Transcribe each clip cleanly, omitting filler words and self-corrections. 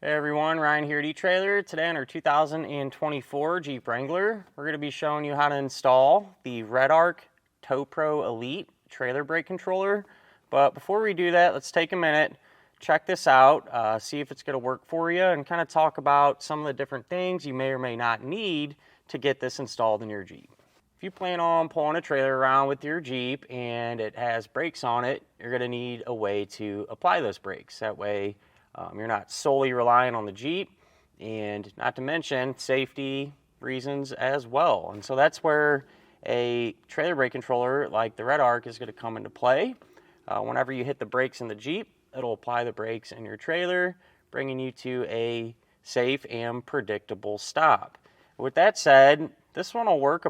Hey everyone, Ryan here at eTrailer. Today on our 2024 Jeep Wrangler, we're going to be showing you how to install the Redarc Tow Pro Elite trailer brake controller. But before we do that, let's take a minute, check this out, see if it's going to work for you, and kind of talk about some of the different things you may or may not need to get this installed in your Jeep. If you plan on pulling a trailer around with your Jeep and it has brakes on it, you're going to need a way to apply those brakes. That way you're not solely relying on the Jeep, and not to mention safety reasons as well. And so that's where a trailer brake controller like the Redarc is going to come into play. Whenever you hit the brakes in the Jeep, it'll apply the brakes in your trailer, bringing you to a safe and predictable stop. With that said, this one will work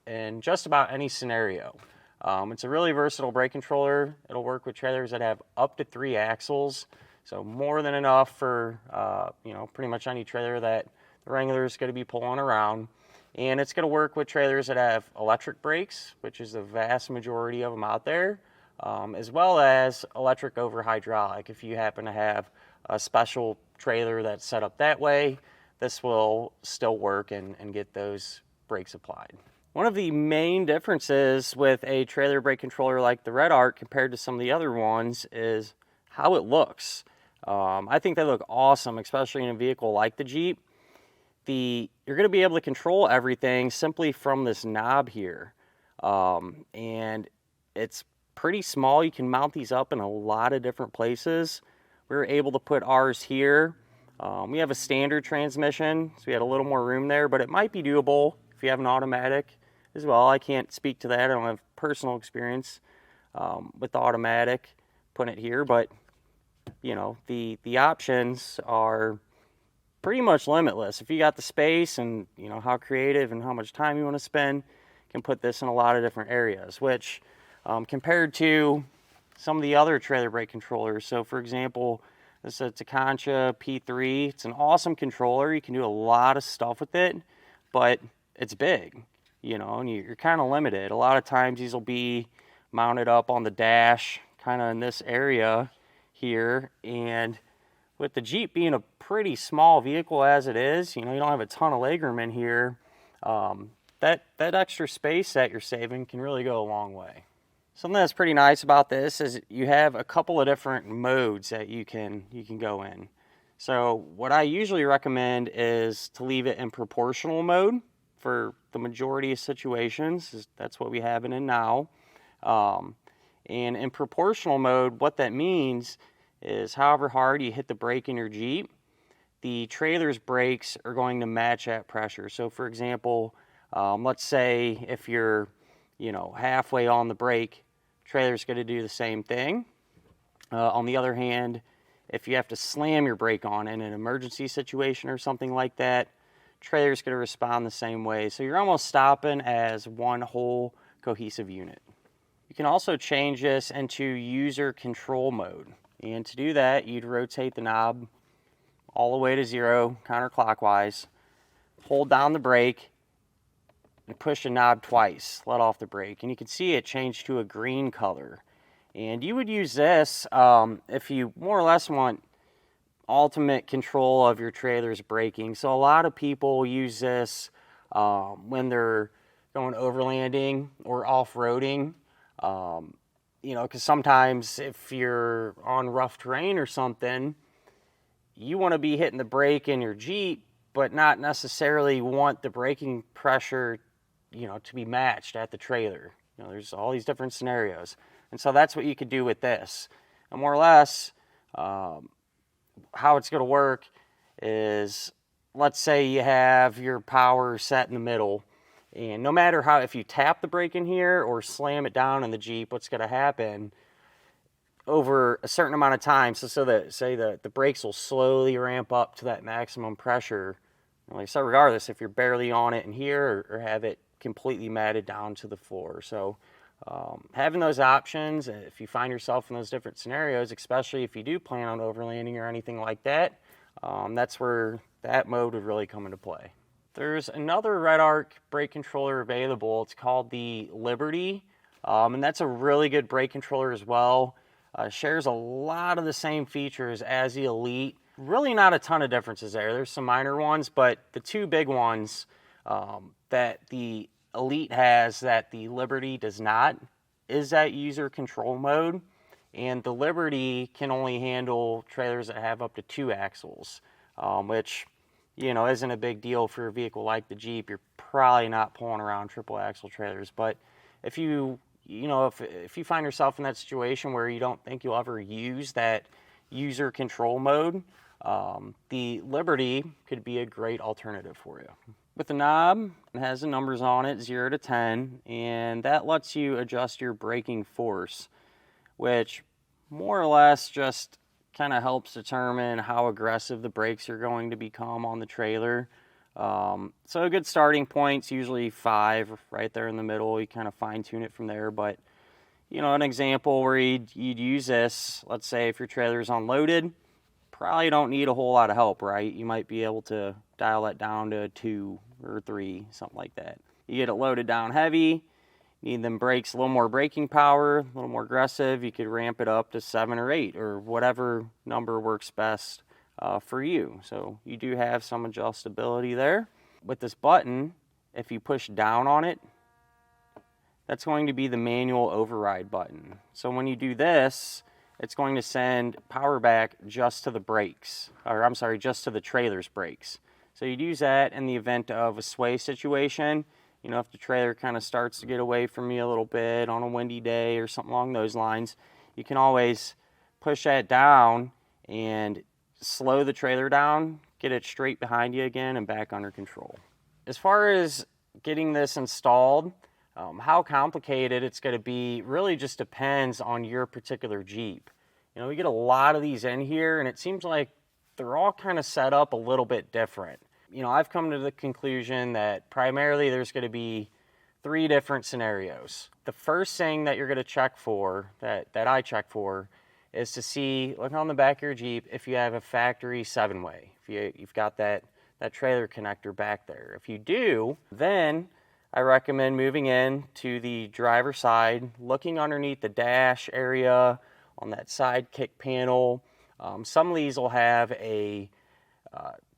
in just about any scenario. It's a really versatile brake controller. It'll work with trailers that have up to 3 axles. So more than enough for pretty much any trailer that the Wrangler is going to be pulling around. And it's going to work with trailers that have electric brakes, which is the vast majority of them out there, as well as electric over hydraulic. If you happen to have a special trailer that's set up that way, this will still work and get those brakes applied. One of the main differences with a trailer brake controller like the Redarc compared to some of the other ones is how it looks. I think they look awesome, especially in a vehicle like the Jeep. You're going to be able to control everything simply from this knob here. And it's pretty small. You can mount these up in a lot of different places. We were able to put ours here. We have a standard transmission, so we had a little more room there, but it might be doable if you have an automatic as well. I can't speak to that. I don't have personal experience with the automatic putting it here, but you know, the options are pretty much limitless. If you got the space and you know how creative and how much time you want to spend, you can put this in a lot of different areas, which compared to some of the other trailer brake controllers. So for example, this is a Takancha P3. It's an awesome controller. You can do a lot of stuff with it, but it's big, you know, and you're kind of limited. A lot of times these will be mounted up on the dash, kind of in this area here, and with the Jeep being a pretty small vehicle as it is, you know, you don't have a ton of legroom in here. That extra space that you're saving can really go a long way. Something that's pretty nice about this is you have a couple of different modes that you can go in. So what I usually recommend is to leave it in proportional mode for the majority of situations. That's what we have it in now. And in proportional mode, what that means is however hard you hit the brake in your Jeep, the trailer's brakes are going to match that pressure. So for example, let's say if you're, you know, halfway on the brake, trailer's going to do the same thing. On the other hand, if you have to slam your brake on in an emergency situation or something like that, trailer's going to respond the same way. So you're almost stopping as one whole cohesive unit. You can also change this into user control mode. And to do that, you'd rotate the knob all the way to 0 counterclockwise, hold down the brake, and push the knob twice, let off the brake. And you can see it change to a green color. And you would use this if you more or less want ultimate control of your trailer's braking. So a lot of people use this when they're going overlanding or off-roading. You know, because sometimes if you're on rough terrain or something, you want to be hitting the brake in your Jeep, but not necessarily want the braking pressure, you know, to be matched at the trailer. You know, there's all these different scenarios. And so that's what you could do with this. And more or less, how it's going to work is, let's say you have your power set in the middle. And no matter how, if you tap the brake in here or slam it down in the Jeep, what's going to happen over a certain amount of time, so that, say the brakes will slowly ramp up to that maximum pressure. Like I said, regardless if you're barely on it in here or have it completely matted down to the floor. So having those options, if you find yourself in those different scenarios, especially if you do plan on overlanding or anything like that, that's where that mode would really come into play. There's another Redarc brake controller available. It's called the Liberty, and that's a really good brake controller as well. Shares a lot of the same features as the Elite. really not a ton of differences there. There's some minor ones, but the two big ones that the Elite has that the Liberty does not is that user control mode. And the Liberty can only handle trailers that have up to 2 axles, which, you know, isn't a big deal for a vehicle like the Jeep. You're probably not pulling around triple axle trailers. But if you know, if you find yourself in that situation where you don't think you'll ever use that user control mode, the Liberty could be a great alternative for you. With the knob, it has the numbers on it, 0 to 10, and that lets you adjust your braking force, which more or less just kind of helps determine how aggressive the brakes are going to become on the trailer. So a good starting point's usually 5, right there in the middle. You kind of fine tune it from there. But, you know, an example where you'd use this, let's say if your trailer's unloaded, probably don't need a whole lot of help, right? You might be able to dial that down to 2 or 3, something like that. You get it loaded down heavy, need them brakes, a little more braking power, a little more aggressive, you could ramp it up to 7 or 8 or whatever number works best for you. So you do have some adjustability there. With this button, if you push down on it, that's going to be the manual override button. So when you do this, it's going to send power back just to the brakes, or I'm sorry, just to the trailer's brakes. So you'd use that in the event of a sway situation. You know, if the trailer kind of starts to get away from you a little bit on a windy day or something along those lines, you can always push that down and slow the trailer down, get it straight behind you again and back under control. As far as getting this installed, how complicated it's going to be really just depends on your particular Jeep. You know, we get a lot of these in here and it seems like they're all kind of set up a little bit different. You know, I've come to the conclusion that primarily there's going to be 3 different scenarios. The first thing that you're going to check for, that I check for, is to see, look on the back of your Jeep, if you have a factory 7-way. If you've got that trailer connector back there. If you do, then I recommend moving in to the driver's side, looking underneath the dash area, on that side kick panel. Some of these will have a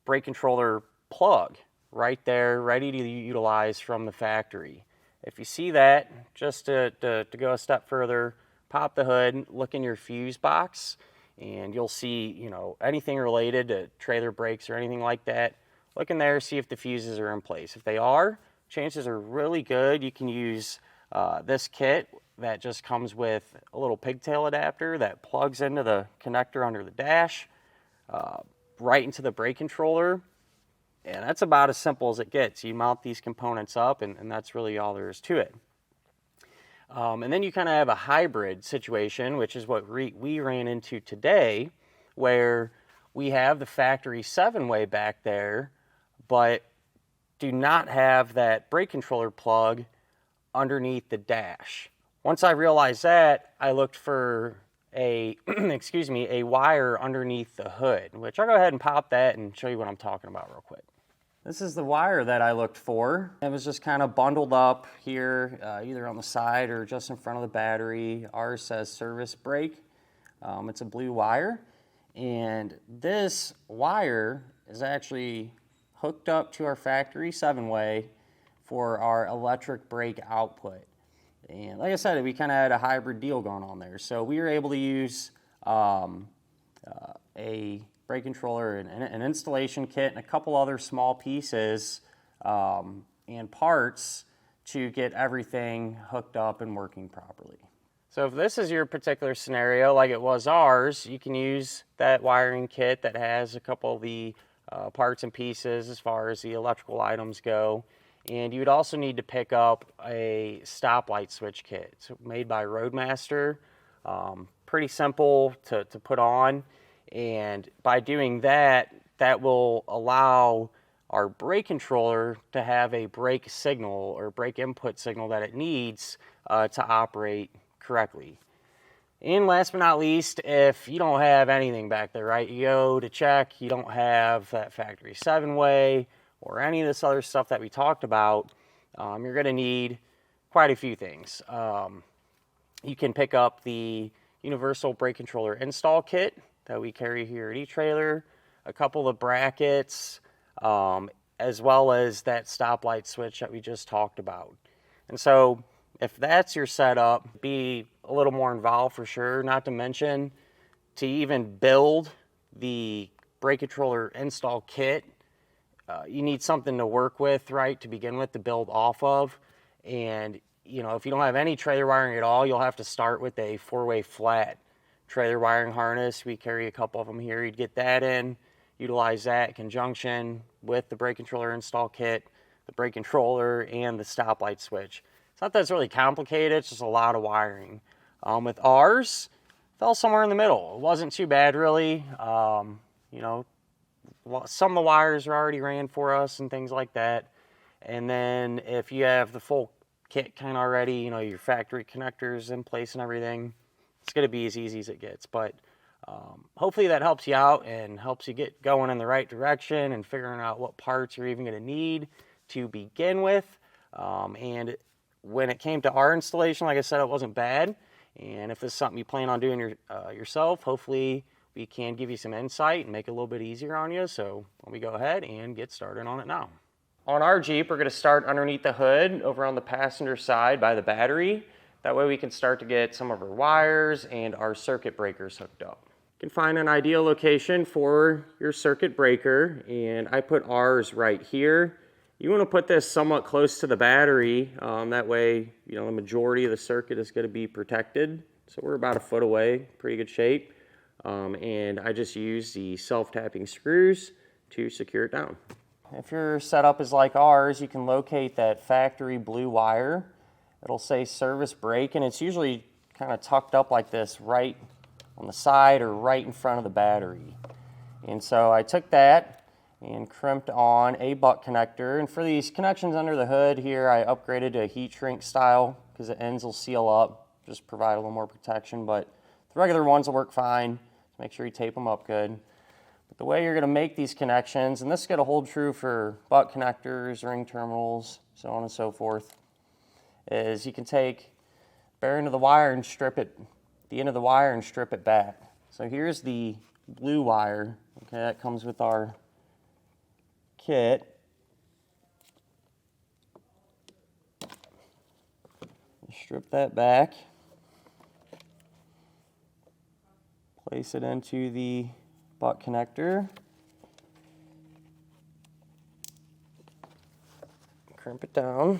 brake controller plug right there, ready to utilize from the factory. If you see that, just to go a step further, pop the hood, look in your fuse box, and you'll see, you know, anything related to trailer brakes or anything like that. Look in there, see if the fuses are in place. If they are, chances are really good you can use this kit that just comes with a little pigtail adapter that plugs into the connector under the dash, right into the brake controller. And that's about as simple as it gets. You mount these components up, and that's really all there is to it. And then you kind of have a hybrid situation, which is what we ran into today, where we have the factory 7-way back there, but do not have that brake controller plug underneath the dash. Once I realized that, I looked for a a wire underneath the hood, which I'll go ahead and pop that and show you what I'm talking about real quick. This is the wire that I looked for. It was just kind of bundled up here, either on the side or just in front of the battery. Ours says service brake. It's a blue wire. And this wire is actually hooked up to our factory 7-way for our electric brake output. And like I said, we kind of had a hybrid deal going on there. So we were able to use a brake controller and an installation kit and a couple other small pieces and parts to get everything hooked up and working properly. So if this is your particular scenario like it was ours, you can use that wiring kit that has a couple of the parts and pieces as far as the electrical items go. And you would also need to pick up a stoplight switch kit. It's made by Roadmaster. Pretty simple to put on. And by doing that, that will allow our brake controller to have a brake signal or brake input signal that it needs to operate correctly. And last but not least, if you don't have anything back there, right, you go to check, you don't have that factory 7-way or any of this other stuff that we talked about, you're going to need quite a few things. You can pick up the universal brake controller install kit that we carry here at eTrailer. a couple of brackets, as well as that stoplight switch that we just talked about. And so if that's your setup, be a little more involved for sure, not to mention to even build the brake controller install kit, you need something to work with, right, to begin with, to build off of. And, you know, if you don't have any trailer wiring at all, you'll have to start with a 4-way flat trailer wiring harness. We carry a couple of them here. You'd get that in, utilize that in conjunction with the brake controller install kit, the brake controller, and the stoplight switch. It's not that it's really complicated, it's just a lot of wiring. With ours, fell somewhere in the middle. It wasn't too bad, really. You know, some of the wires are already ran for us and things like that. And then if you have the full kit kind of already, you know, your factory connectors in place and everything, it's going to be as easy as it gets. But hopefully that helps you out and helps you get going in the right direction and figuring out what parts you're even going to need to begin with. And when it came to our installation, like I said, it wasn't bad. And if this is something you plan on doing yourself, hopefully we can give you some insight and make it a little bit easier on you. So let me go ahead and get started on it now. On our Jeep, we're going to start underneath the hood over on the passenger side by the battery. That way we can start to get some of our wires and our circuit breakers hooked up. You can find an ideal location for your circuit breaker, and I put ours right here. You want to put this somewhat close to the battery. That way, you know, the majority of the circuit is going to be protected. So we're about a foot away, pretty good shape. And I just use the self-tapping screws to secure it down. If your setup is like ours, you can locate that factory blue wire. It'll say service brake, and it's usually kind of tucked up like this right on the side or right in front of the battery. And so I took that and crimped on a butt connector. And for these connections under the hood here, I upgraded to a heat shrink style because the ends will seal up, just provide a little more protection. But the regular ones will work fine. Make sure you tape them up good. But the way you're going to make these connections, and this is going to hold true for butt connectors, ring terminals, so on and so forth, is you can take the end of the wire and strip it back. So here's the blue wire. Okay, that comes with our kit. Strip that back. Place it into the butt connector. Crimp it down.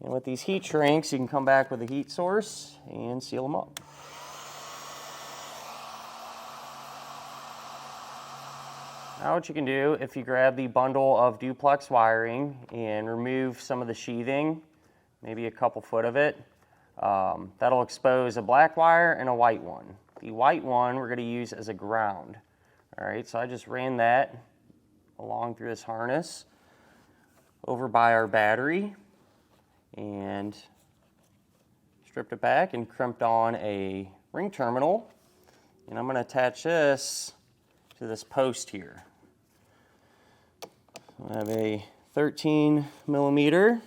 And with these heat shrinks, you can come back with a heat source and seal them up. Now what you can do, if you grab the bundle of duplex wiring and remove some of the sheathing, maybe a couple foot of it, that'll expose a black wire and a white one. The white one we're going to use as a ground. All right, so I just ran that along through this harness over by our battery and stripped it back and crimped on a ring terminal. And I'm going to attach this to this post here. I have a 13 millimeter.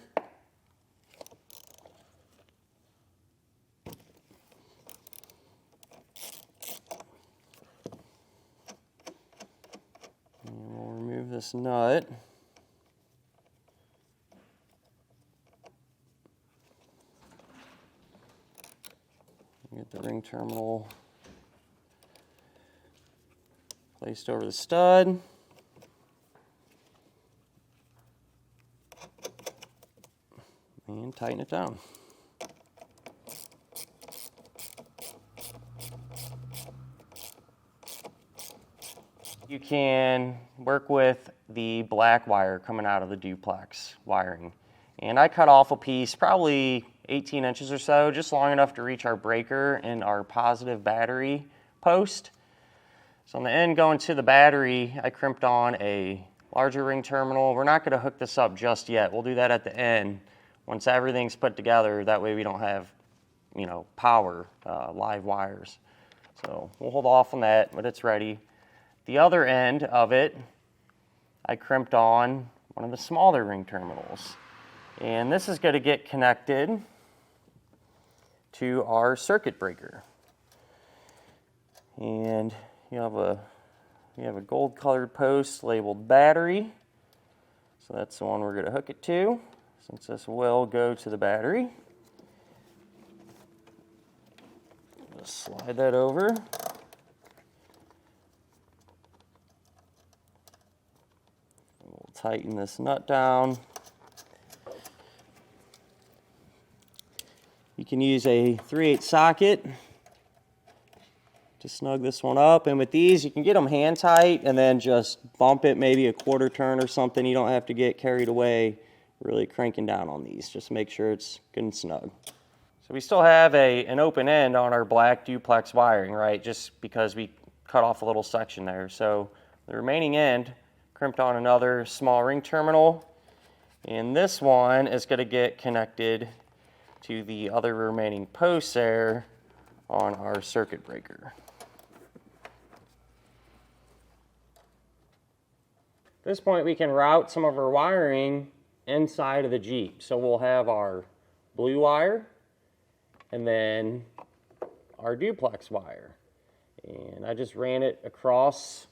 And we'll remove this nut. Get the ring terminal placed over the stud. And tighten it down. You can work with the black wire coming out of the duplex wiring. And I cut off a piece, probably 18 inches or so, just long enough to reach our breaker and our positive battery post. So on the end going to the battery, I crimped on a larger ring terminal. We're not going to hook this up just yet. We'll do that at the end once everything's put together. That way we don't have, you know, power, live wires. So we'll hold off on that, but it's ready. The other end of it, I crimped on one of the smaller ring terminals. And this is going to get connected to our circuit breaker. And you have a gold colored post labeled battery. So that's the one we're going to hook it to, since this will go to the battery. Just slide that over. We'll tighten this nut down. You can use a 3/8 socket to snug this one up, and with these you can get them hand tight and then just bump it maybe a quarter turn or something. You don't have to get carried away really cranking down on these. Just make sure it's good and snug. So we still have an open end on our black duplex wiring, right, just because we cut off a little section there. So the remaining end crimped on another small ring terminal, and this one is going to get connected to the other remaining posts there on our circuit breaker. At this point we can route some of our wiring inside of the Jeep. So we'll have our blue wire and then our duplex wire. And I just ran it across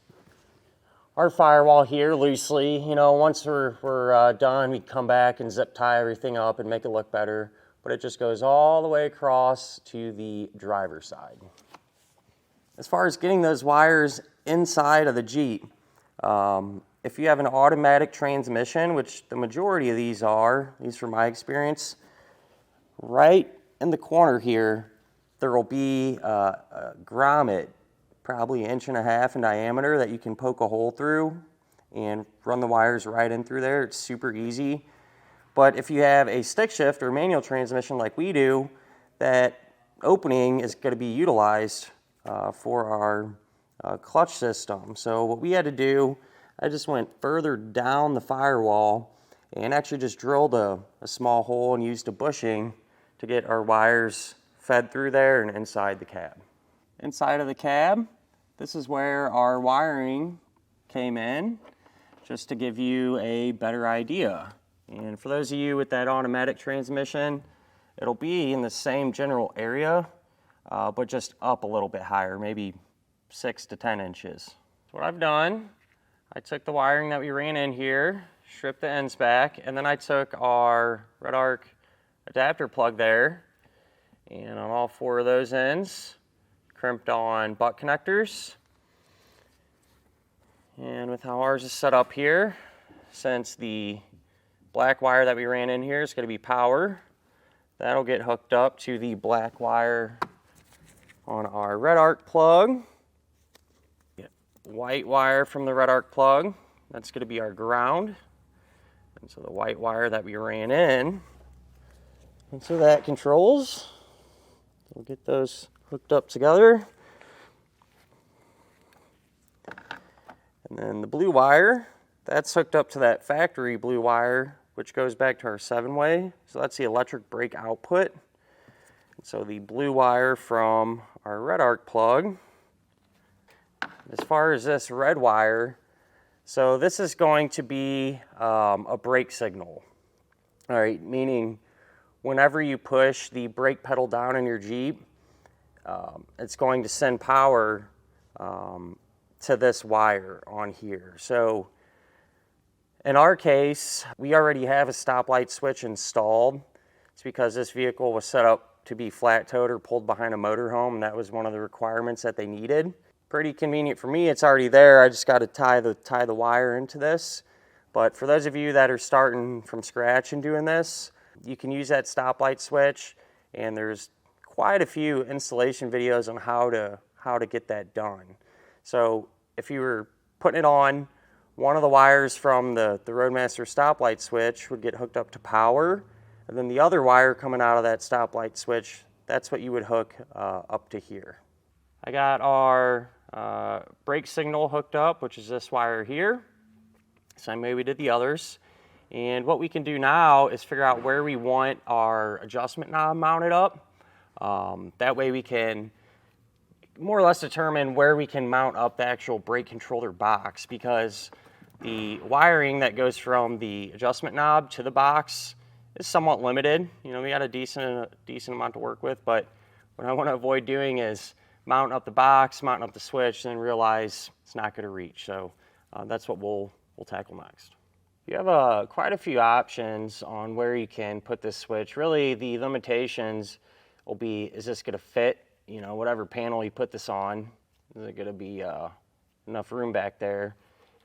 our firewall here loosely. You know, once we're done, we come back and zip tie everything up and make it look better. But it just goes all the way across to the driver's side. As far as getting those wires inside of the Jeep, if you have an automatic transmission, which the majority of these are, at least from my experience, right in the corner here, there will be a grommet, probably 1.5 inches in diameter, that you can poke a hole through and run the wires right in through there. It's super easy. But if you have a stick shift or manual transmission like we do, that opening is going to be utilized for our clutch system. So what we had to do, I just went further down the firewall and actually just drilled a small hole and used a bushing to get our wires fed through there and inside the cab. Inside of the cab, this is where our wiring came in, just to give you a better idea. And for those of you with that automatic transmission, it'll be in the same general area, but just up a little bit higher, maybe 6 to 10 inches. So what I've done, I took the wiring that we ran in here, stripped the ends back, and then I took our Redarc adapter plug there, and on all 4 of those ends, crimped on butt connectors. And with how ours is set up here, since the black wire that we ran in here is going to be power, that'll get hooked up to the black wire on our Redarc plug. White wire from the Redarc plug, that's going to be our ground. And so the white wire that we ran in, and so that controls. We'll get those hooked up together. And then the blue wire, that's hooked up to that factory blue wire, which goes back to our 7-way. So that's the electric brake output. And so the blue wire from our Redarc plug. As far as this red wire, so this is going to be a brake signal. All right, meaning whenever you push the brake pedal down in your Jeep, it's going to send power to this wire on here. So in our case, we already have a stoplight switch installed. It's because this vehicle was set up to be flat-towed or pulled behind a motorhome, and that was one of the requirements that they needed. Pretty convenient for me, it's already there. I just got to tie the wire into this. But for those of you that are starting from scratch and doing this, you can use that stoplight switch, and there's quite a few installation videos on how to get that done. So if you were putting it on, one of the wires from the Roadmaster stoplight switch would get hooked up to power, and then the other wire coming out of that stoplight switch, that's what you would hook up to here. I got our brake signal hooked up, which is this wire here. Same way we did the others. And what we can do now is figure out where we want our adjustment knob mounted up. That way we can more or less determine where we can mount up the actual brake controller box, because the wiring that goes from the adjustment knob to the box is somewhat limited. You know, we got a decent amount to work with, but what I want to avoid doing is mounting up the box, mounting up the switch, and then realize it's not going to reach. So that's what we'll tackle next. You have quite a few options on where you can put this switch. Really, the limitations will be, is this going to fit, you know, whatever panel you put this on? Is it going to be enough room back there?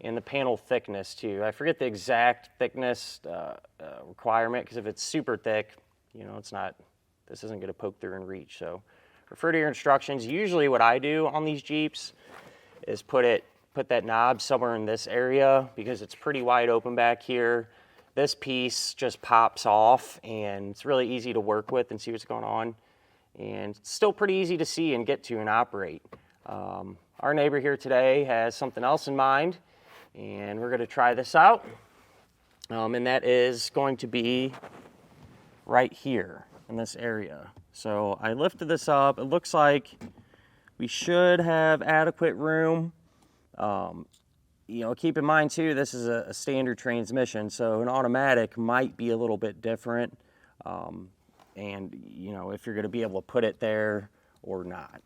And the panel thickness too. I forget the exact thickness requirement, because if it's super thick, you know, this isn't going to poke through and reach. So refer to your instructions. Usually what I do on these Jeeps is put that knob somewhere in this area, because it's pretty wide open back here. This piece just pops off, and it's really easy to work with and see what's going on. And it's still pretty easy to see and get to and operate. Our neighbor here today has something else in mind, and we're going to try this out. And that is going to be right here in this area. So I lifted this up. It looks like we should have adequate room. You know, keep in mind too, this is a standard transmission, so an automatic might be a little bit different. And you know, if you're going to be able to put it there or not.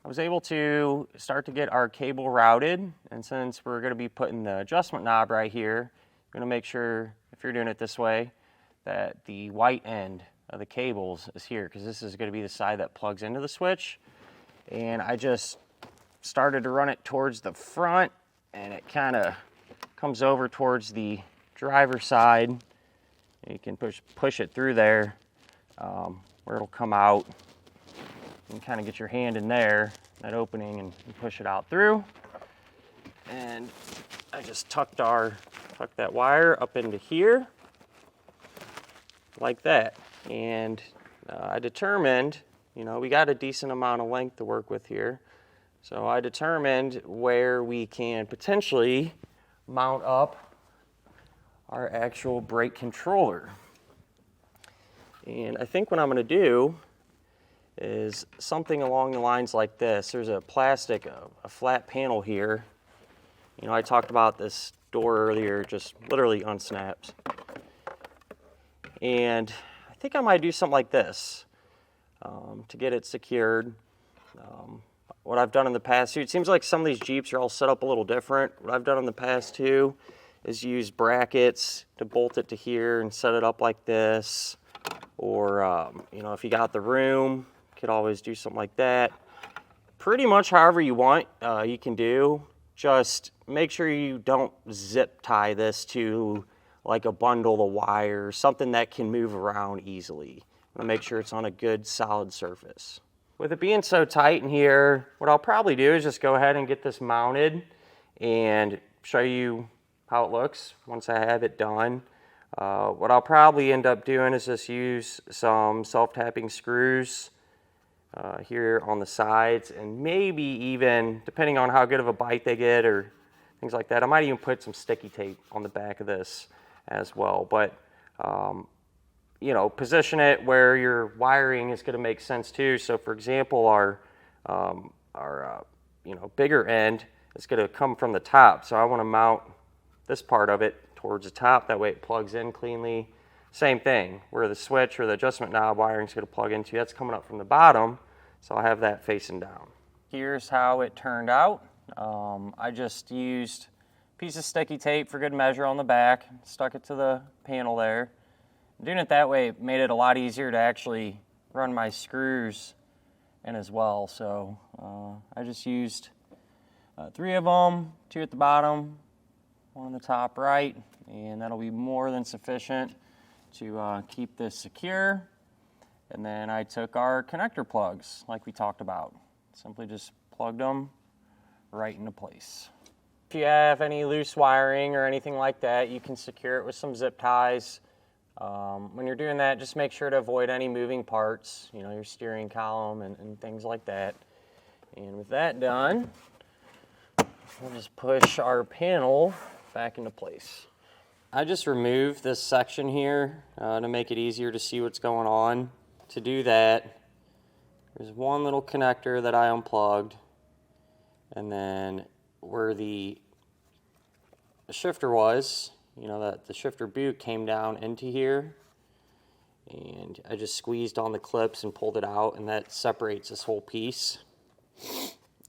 I was able to start to get our cable routed, and since we're going to be putting the adjustment knob right here, you're going to make sure, if you're doing it this way, that the white end of the cables is here, because this is going to be the side that plugs into the switch. And I just started to run it towards the front, and it kind of comes over towards the driver's side. You can push it through there, where it'll come out. You can kind of get your hand in there, that opening, and push it out through. And I just tucked that wire up into here, like that. And I determined, you know, we got a decent amount of length to work with here. So I determined where we can potentially mount up our actual brake controller. And I think what I'm going to do is something along the lines like this. There's a plastic, a flat panel here. You know, I talked about this door earlier, just literally unsnaps. And I think I might do something like this to get it secured. What I've done in the past too, it seems like some of these Jeeps are all set up a little different. What I've done in the past too is use brackets to bolt it to here and set it up like this. Or, you know, if you got the room, you could always do something like that. Pretty much however you want, you can do. Just make sure you don't zip tie this to like a bundle of wire, something that can move around easily. Make sure it's on a good solid surface. With it being so tight in here, what I'll probably do is just go ahead and get this mounted and show you how it looks once I have it done. What I'll probably end up doing is just use some self-tapping screws here on the sides, and maybe even, depending on how good of a bite they get or things like that, I might even put some sticky tape on the back of this as well. But you know, position it where your wiring is going to make sense too. So for example, our you know, bigger end is going to come from the top. So I want to mount this part of it towards the top. That way it plugs in cleanly. Same thing, where the switch or the adjustment knob wiring is going to plug into, that's coming up from the bottom. So I'll have that facing down. Here's how it turned out. I just used a piece of sticky tape for good measure on the back, stuck it to the panel there. Doing it that way made it a lot easier to actually run my screws in as well. So I just used 3 of them, 2 at the bottom, 1 on the top right, and that'll be more than sufficient to keep this secure. And then I took our connector plugs like we talked about. Simply just plugged them right into place. If you have any loose wiring or anything like that, you can secure it with some zip ties. When you're doing that, just make sure to avoid any moving parts, you know, your steering column and things like that. And with that done, we'll just push our panel back into place. I just removed this section here to make it easier to see what's going on. To do that, there's one little connector that I unplugged, and then where the shifter was, you know, that the shifter boot came down into here, and I just squeezed on the clips and pulled it out, and that separates this whole piece.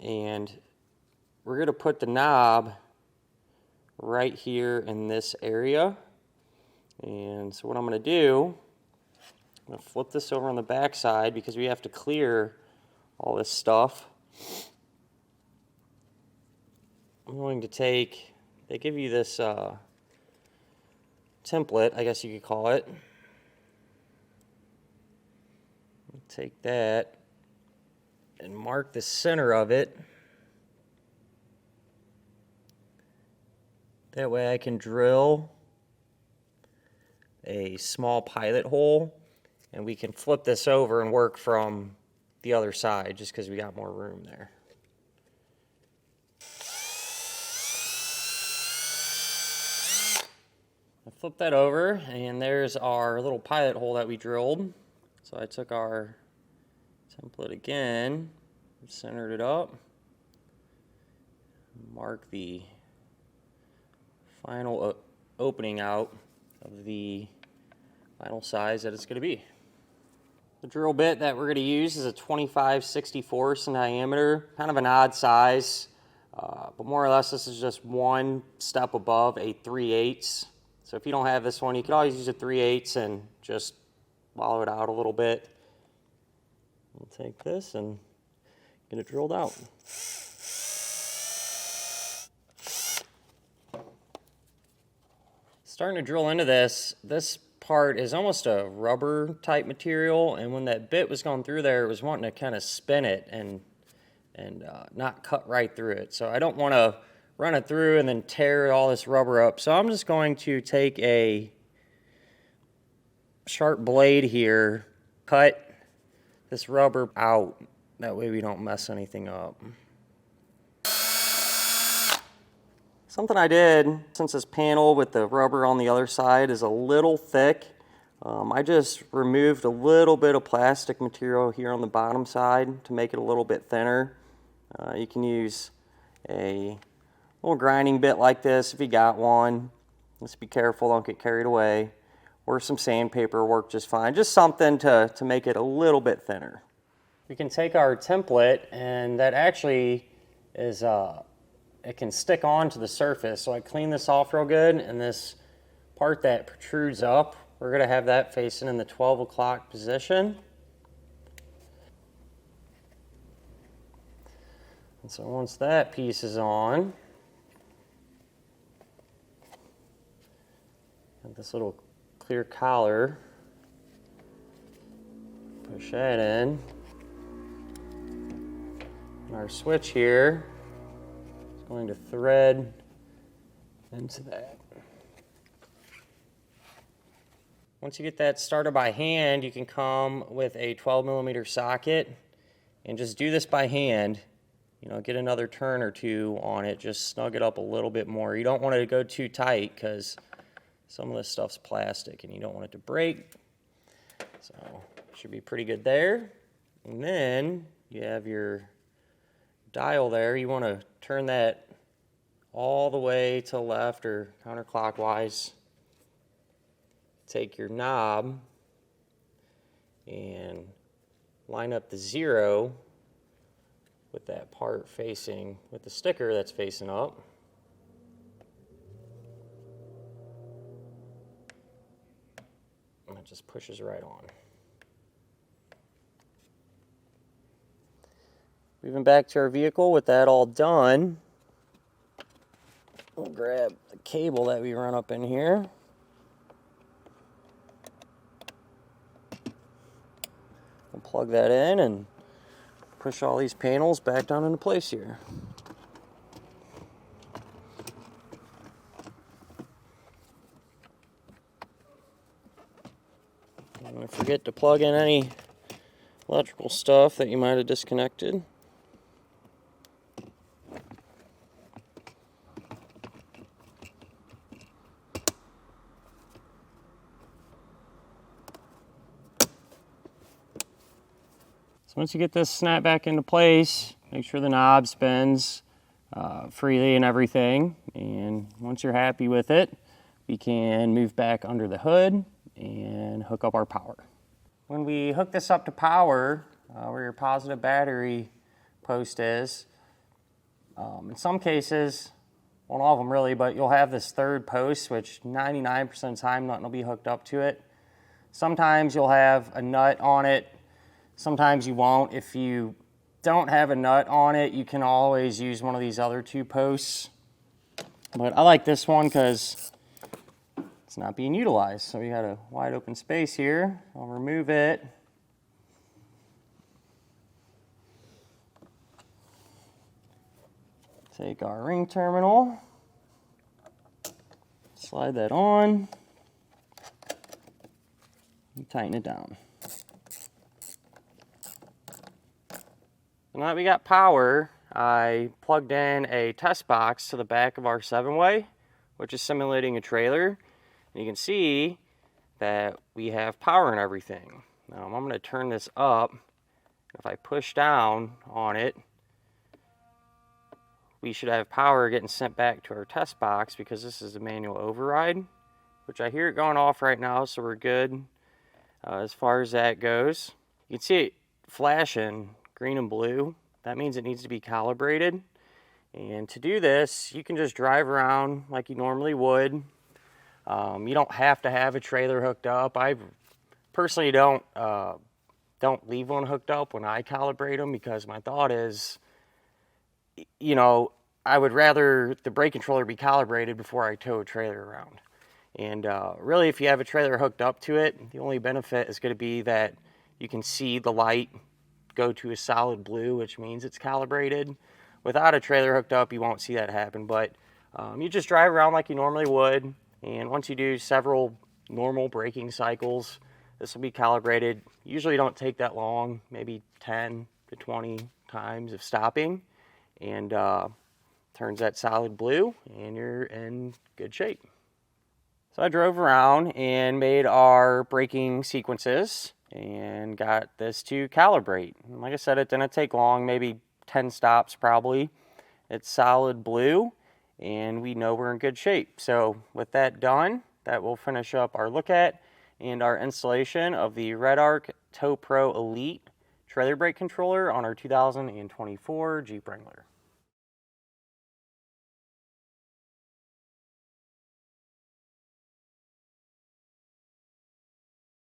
and we're going to put the knob right here in this area. And so what I'm going to do, I'm going to flip this over on the back side because we have to clear all this stuff. I'm going to take, they give you this template, I guess you could call it. Take that and mark the center of it. That way I can drill a small pilot hole, and we can flip this over and work from the other side just because we got more room there. I flipped that over, and there's our little pilot hole that we drilled. So I took our template again, centered it up, mark the final opening out of the final size that it's going to be. The drill bit that we're going to use is a 25/64 in diameter, kind of an odd size, but more or less this is just one step above a 3/8. So if you don't have this one, you can always use a 3/8 and just wallow it out a little bit. I'll take this and get it drilled out. Starting to drill into this, this part is almost a rubber type material, and when that bit was going through there, it was wanting to kind of spin it and not cut right through it. So I don't want to run it through and then tear all this rubber up. So I'm just going to take a sharp blade here, cut this rubber out. That way we don't mess anything up. Something I did, since this panel with the rubber on the other side is a little thick, I just removed a little bit of plastic material here on the bottom side to make it a little bit thinner. You can use a little grinding bit like this if you got one. Just be careful, don't get carried away. Or some sandpaper work just fine. Just something to make it a little bit thinner. We can take our template, and that actually is it can stick onto the surface. So I clean this off real good, and this part that protrudes up, we're going to have that facing in the 12 o'clock position. And so once that piece is on, got this little clear collar, push that in. And our switch here is going to thread into that. Once you get that started by hand, you can come with a 12mm socket and just do this by hand. You know, get another turn or two on it, just snug it up a little bit more. You don't want it to go too tight because some of this stuff's plastic and you don't want it to break. So should be pretty good there. And then you have your dial there. You want to turn that all the way to the left or counterclockwise. Take your knob and line up the 0 with that part facing, with the sticker that's facing up. And it just pushes right on. Moving back to our vehicle with that all done, we'll grab the cable that we run up in here. We'll plug that in and push all these panels back down into place here. Don't forget to plug in any electrical stuff that you might have disconnected. So once you get this snap back into place, make sure the knob spins freely and everything. And once you're happy with it, we can move back under the hood and hook up our power. When we hook this up to power, where your positive battery post is, In some cases, well, not all of them really, but you'll have this third post, which 99% of the time nothing will be hooked up to it. Sometimes you'll have a nut on it, sometimes you won't. If you don't have a nut on it, you can always use one of these other two posts. But I like this one because it's not being utilized. So we got a wide open space here. I'll remove it. Take our ring terminal, slide that on, and tighten it down. Now that we got power, I plugged in a test box to the back of our 7-way, which is simulating a trailer. And you can see that we have power and everything. Now I'm going to turn this up. If I push down on it, we should have power getting sent back to our test box because this is a manual override, which I hear it going off right now, so we're good as far as that goes. You can see it flashing green and blue. That means it needs to be calibrated. And to do this, you can just drive around like you normally would. You don't have to have a trailer hooked up. I personally don't leave one hooked up when I calibrate them because my thought is, you know, I would rather the brake controller be calibrated before I tow a trailer around. And really, if you have a trailer hooked up to it, the only benefit is going to be that you can see the light go to a solid blue, which means it's calibrated. Without a trailer hooked up, you won't see that happen. But you just drive around like you normally would. And once you do several normal braking cycles, this will be calibrated. Usually don't take that long, maybe 10 to 20 times of stopping. And turns that solid blue, and you're in good shape. So I drove around and made our braking sequences and got this to calibrate. And like I said, it didn't take long, maybe 10 stops probably. It's solid blue, and we know we're in good shape. So with that done, that will finish up our look at and our installation of the Redarc Tow Pro Elite Trailer Brake Controller on our 2024 Jeep Wrangler.